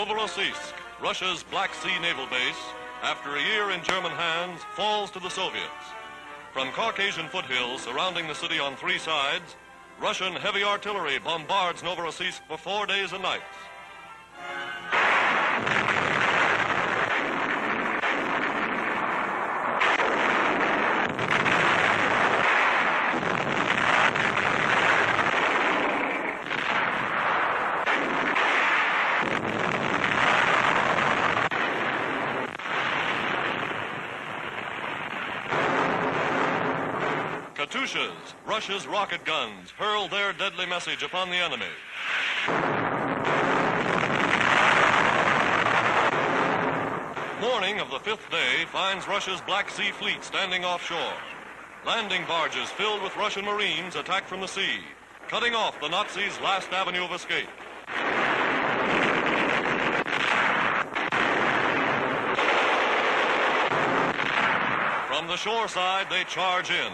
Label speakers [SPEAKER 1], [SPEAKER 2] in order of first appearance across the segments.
[SPEAKER 1] Novorossisk, Russia's Black Sea naval base, after a year in German hands, falls to the Soviets. From Caucasian foothills surrounding the city on three sides, Russian heavy artillery bombards Novorossisk for 4 days and nights. Katyushas, Russia's rocket guns, hurl their deadly message upon the enemy. Morning of the fifth day finds Russia's Black Sea fleet standing offshore. Landing barges filled with Russian Marines attack from the sea, cutting off the Nazis' last avenue of escape. From the shore side, they charge in.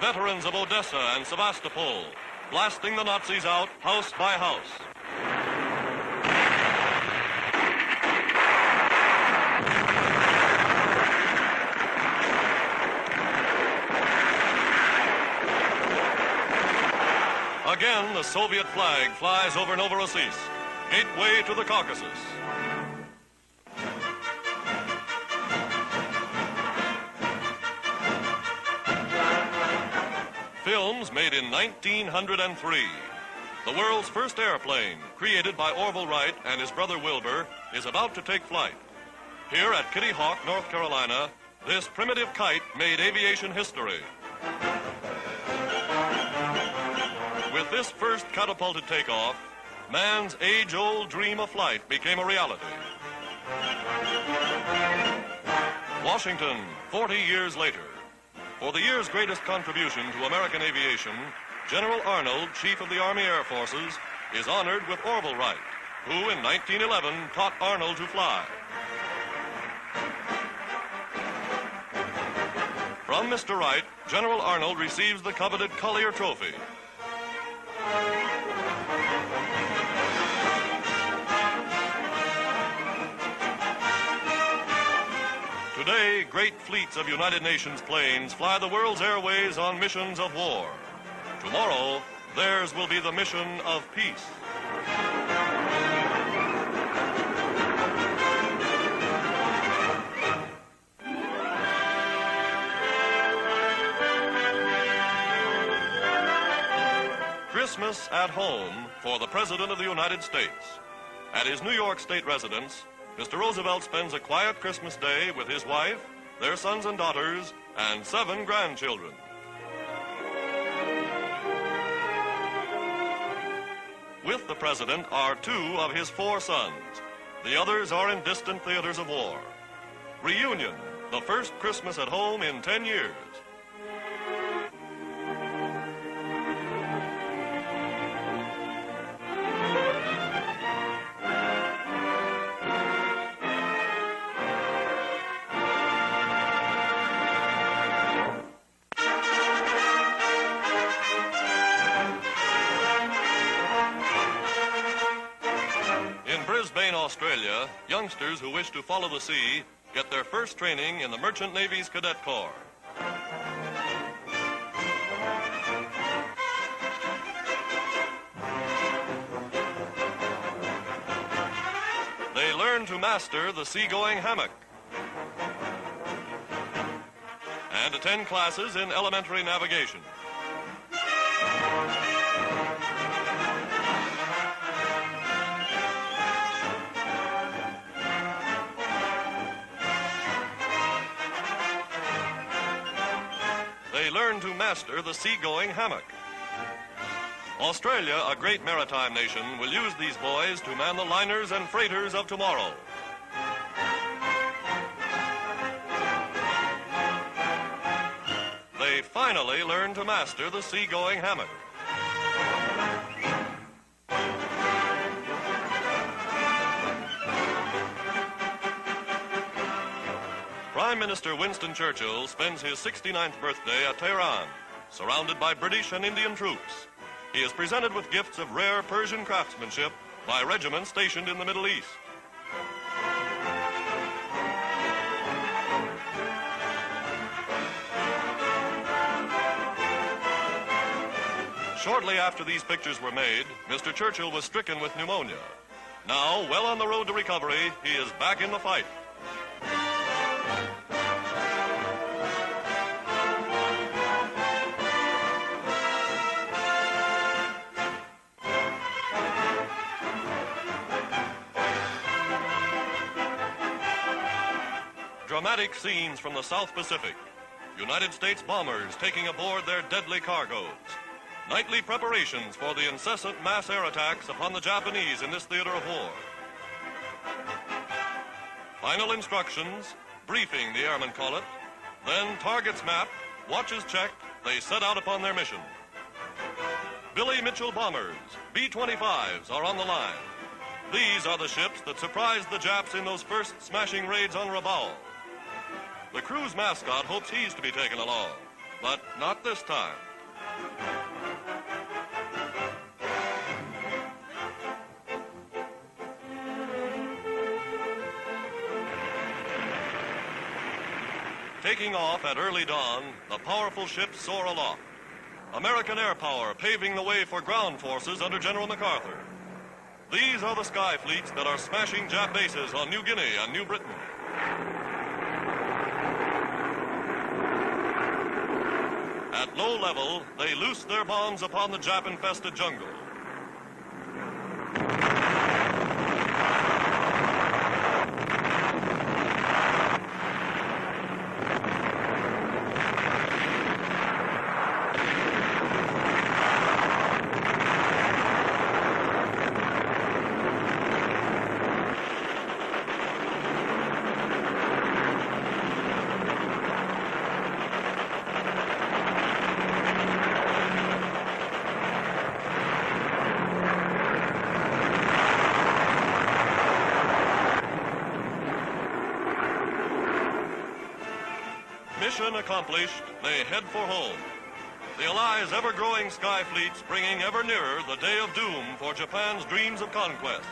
[SPEAKER 1] Veterans of Odessa and Sevastopol, blasting the Nazis out house by house. Again, the Soviet flag flies over Novorossisk, gateway to the Caucasus. Films made in 1903. The world's first airplane, created by Orville Wright and his brother Wilbur, is about to take flight. Here at Kitty Hawk, North Carolina, this primitive kite made aviation history. With this first catapulted takeoff, man's age-old dream of flight became a reality. Washington, 40 years later. For the year's greatest contribution to American aviation, General Arnold, Chief of the Army Air Forces, is honored with Orville Wright, who in 1911 taught Arnold to fly. From Mr. Wright, General Arnold receives the coveted Collier Trophy. Today, great fleets of United Nations planes fly the world's airways on missions of war. Tomorrow, theirs will be the mission of peace. Christmas at home for the President of the United States. At his New York State residence, Mr. Roosevelt spends a quiet Christmas day with his wife, their sons and daughters, and 7 grandchildren. With the President are 2 of his 4 sons. The others are in distant theaters of war. Reunion, the first Christmas at home in 10 years. Australia, youngsters who wish to follow the sea get their first training in the Merchant Navy's Cadet Corps. They learn to master the seagoing hammock and attend classes in elementary navigation. Learn to master the seagoing hammock. Australia, a great maritime nation, will use these boys to man the liners and freighters of tomorrow. They finally learn to master the seagoing hammock. Prime Minister Winston Churchill spends his 69th birthday at Tehran, surrounded by British and Indian troops. He is presented with gifts of rare Persian craftsmanship by regiments stationed in the Middle East. Shortly after these pictures were made, Mr. Churchill was stricken with pneumonia. Now, well on the road to recovery, he is back in the fight. Dramatic scenes from the South Pacific. United States bombers taking aboard their deadly cargoes. Nightly preparations for the incessant mass air attacks upon the Japanese in this theater of war. Final instructions, briefing the airmen call it, then targets mapped, watches checked, they set out upon their mission. Billy Mitchell bombers, B-25s, are on the line. These are the ships that surprised the Japs in those first smashing raids on Rabaul. The crew's mascot hopes he's to be taken along, but not this time. Taking off at early dawn, the powerful ships soar aloft. American air power paving the way for ground forces under General MacArthur. These are the sky fleets that are smashing Jap bases on New Guinea and New Britain. At low level, they loose their bombs upon the Jap-infested jungle. Mission accomplished, they head for home. The Allies' ever-growing sky fleets bringing ever nearer the day of doom for Japan's dreams of conquest.